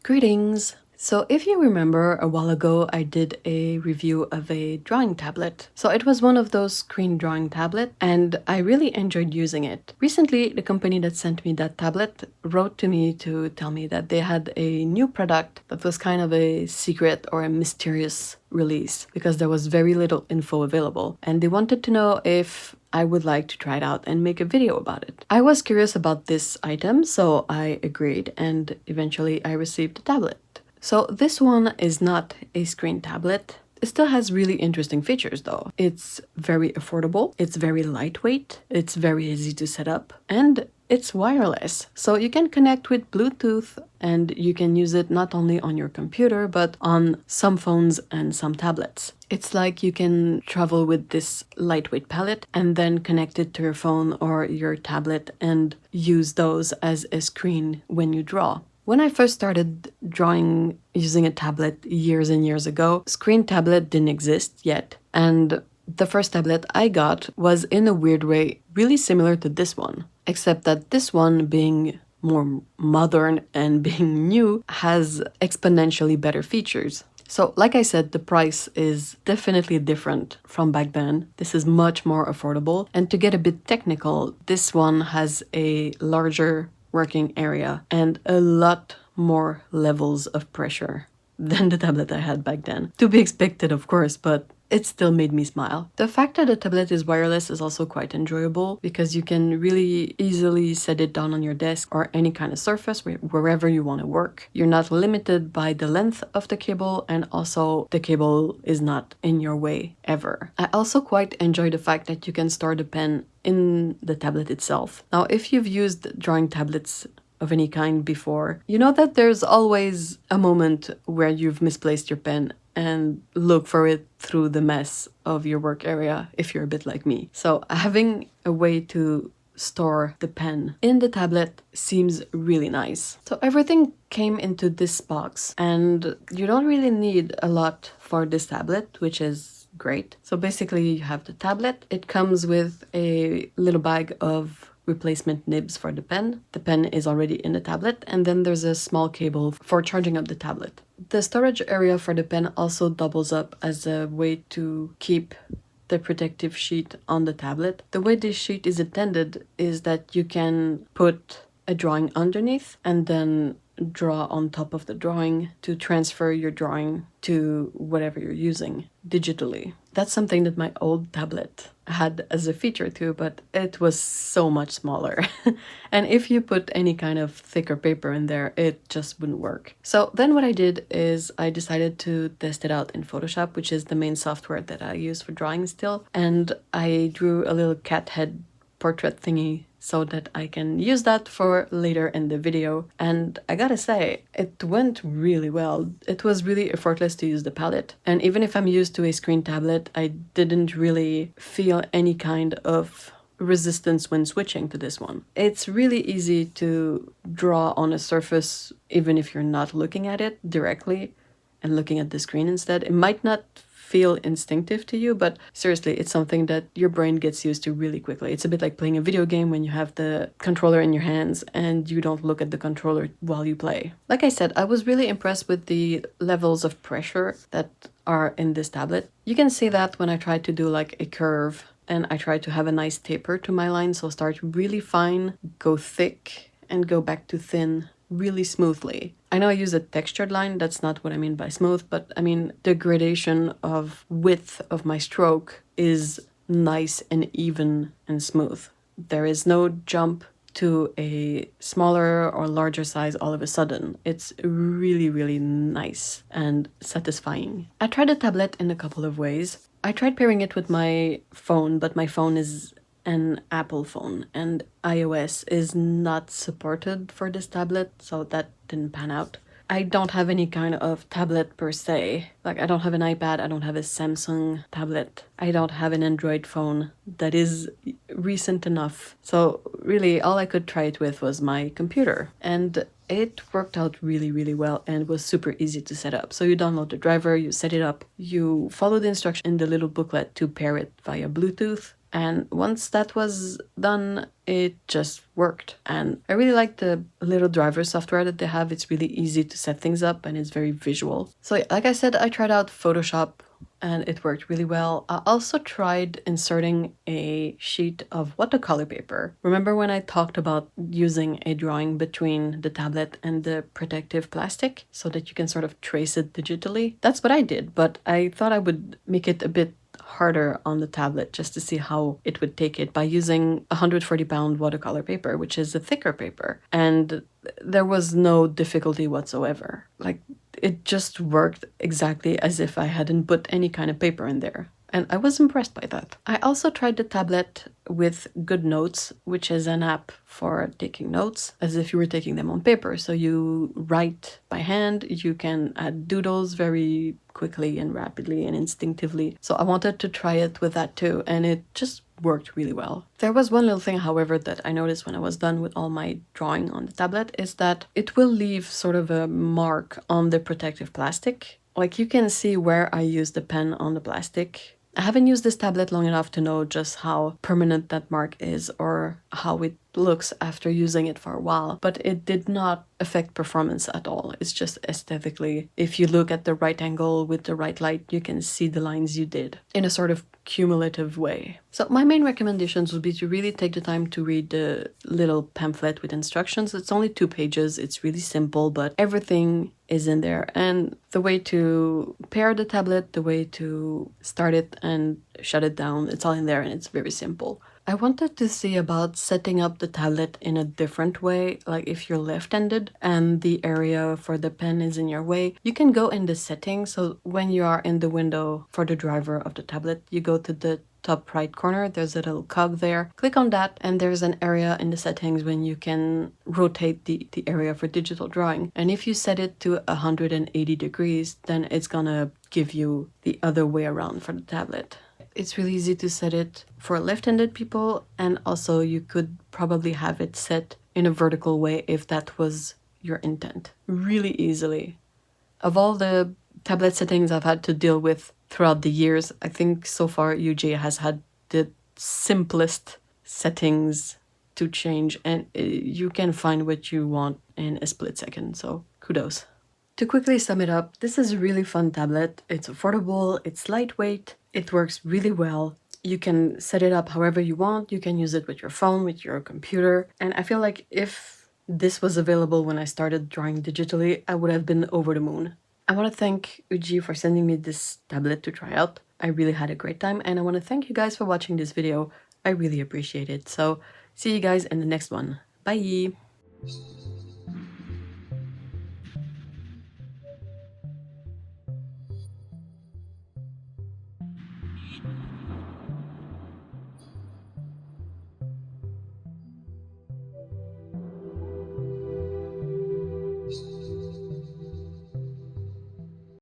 Greetings! So if you remember, a while ago I did a review of a drawing tablet. So it was one of those screen drawing tablets and I really enjoyed using it. Recently, the company that sent me that tablet wrote to me to tell me that they had a new product that was kind of a secret or a mysterious release because there was very little info available, and they wanted to know if I would like to try it out and make a video about it. I was curious about this item, so I agreed, and eventually I received the tablet. So this one is not a screen tablet. It still has really interesting features though. It's very affordable, it's very lightweight, it's very easy to set up, and it's wireless. So you can connect with Bluetooth and you can use it not only on your computer but on some phones and some tablets. It's like you can travel with this lightweight palette and then connect it to your phone or your tablet and use those as a screen when you draw. When I first started drawing using a tablet years and years ago, screen tablet didn't exist yet, and the first tablet I got was in a weird way really similar to this one, except that this one, being more modern and being new, has exponentially better features. So like I said, the price is definitely different from back then. This is much more affordable, and to get a bit technical, this one has a larger working area and a lot more levels of pressure than the tablet I had back then. To be expected, of course, but it still made me smile. The fact that the tablet is wireless is also quite enjoyable because you can really easily set it down on your desk or any kind of surface wherever you want to work. You're not limited by the length of the cable, and also the cable is not in your way ever. I also quite enjoy the fact that you can store the pen in the tablet itself. Now, if you've used drawing tablets of any kind before, you know that there's always a moment where you've misplaced your pen and look for it through the mess of your work area if you're a bit like me. So having a way to store the pen in the tablet seems really nice. So everything came into this box, and you don't really need a lot for this tablet, which is great. So basically you have the tablet. It comes with a little bag of replacement nibs for the pen. The pen is already in the tablet, and then there's a small cable for charging up the tablet. The storage area for the pen also doubles up as a way to keep the protective sheet on the tablet. The way this sheet is intended is that you can put a drawing underneath and then draw on top of the drawing to transfer your drawing to whatever you're using digitally. That's something that my old tablet had as a feature too, but it was so much smaller. And if you put any kind of thicker paper in there, it just wouldn't work. So then what I did is I decided to test it out in Photoshop, which is the main software that I use for drawing still. And I drew a little cat head portrait thingy so that I can use that for later in the video. And I gotta say, it went really well. It was really effortless to use the palette. And even if I'm used to a screen tablet, I didn't really feel any kind of resistance when switching to this one. It's really easy to draw on a surface even if you're not looking at it directly and looking at the screen instead. It might not feel instinctive to you, but seriously, it's something that your brain gets used to really quickly. It's a bit like playing a video game when you have the controller in your hands and you don't look at the controller while you play. Like I said, I was really impressed with the levels of pressure that are in this tablet. You can see that when I tried to do like a curve and I tried to have a nice taper to my line, so start really fine, go thick, and go back to thin really smoothly. I know I use a textured line, that's not what I mean by smooth, but I mean the gradation of width of my stroke is nice and even and smooth. There is no jump to a smaller or larger size all of a sudden. It's really, really nice and satisfying. I tried the tablet in a couple of ways. I tried pairing it with my phone, but my phone is an Apple phone and iOS is not supported for this tablet, so that didn't pan out. I don't have any kind of tablet per se. Like, I don't have an iPad, I don't have a Samsung tablet, I don't have an Android phone that is recent enough. So really all I could try it with was my computer, and it worked out really, really well and was super easy to set up. So you download the driver, you set it up, you follow the instructions in the little booklet to pair it via Bluetooth, And once that was done, it just worked. And I really like the little driver software that they have. It's really easy to set things up and it's very visual. So yeah, like I said, I tried out Photoshop and it worked really well. I also tried inserting a sheet of watercolor paper. Remember when I talked about using a drawing between the tablet and the protective plastic so that you can sort of trace it digitally? That's what I did, but I thought I would make it a bit harder on the tablet just to see how it would take it by using 140-pound watercolor paper, which is a thicker paper. And there was no difficulty whatsoever. Like, it just worked exactly as if I hadn't put any kind of paper in there. And I was impressed by that. I also tried the tablet with Good Notes, which is an app for taking notes as if you were taking them on paper. So you write by hand, you can add doodles very quickly and rapidly and instinctively. So I wanted to try it with that too, and it just worked really well. There was one little thing, however, that I noticed when I was done with all my drawing on the tablet is that it will leave sort of a mark on the protective plastic. Like, you can see where I used the pen on the plastic. I haven't used this tablet long enough to know just how permanent that mark is or how it looks after using it for a while, but it did not affect performance at all. It's just aesthetically, if you look at the right angle with the right light, you can see the lines you did in a sort of cumulative way. So my main recommendations would be to really take the time to read the little pamphlet with instructions. It's only 2 pages. It's really simple, but everything is in there. And the way to pair the tablet, the way to start it and shut it down, it's all in there and it's very simple. I wanted to see about setting up the tablet in a different way. Like, if you're left-handed and the area for the pen is in your way, you can go in the settings. So when you are in the window for the driver of the tablet, you go to the top right corner, there's a little cog there. Click on that and there's an area in the settings when you can rotate the area for digital drawing. And if you set it to 180 degrees, then it's gonna give you the other way around for the tablet. It's really easy to set it for left-handed people, and also you could probably have it set in a vertical way if that was your intent. Really easily. Of all the tablet settings I've had to deal with throughout the years, I think so far ugee has had the simplest settings to change, and you can find what you want in a split second, so kudos. To quickly sum it up, this is a really fun tablet. It's affordable, it's lightweight, it works really well. You can set it up however you want. You can use it with your phone, with your computer. And I feel like if this was available when I started drawing digitally, I would have been over the moon. I want to thank ugee for sending me this tablet to try out. I really had a great time, and I want to thank you guys for watching this video. I really appreciate it. So see you guys in the next one. Bye!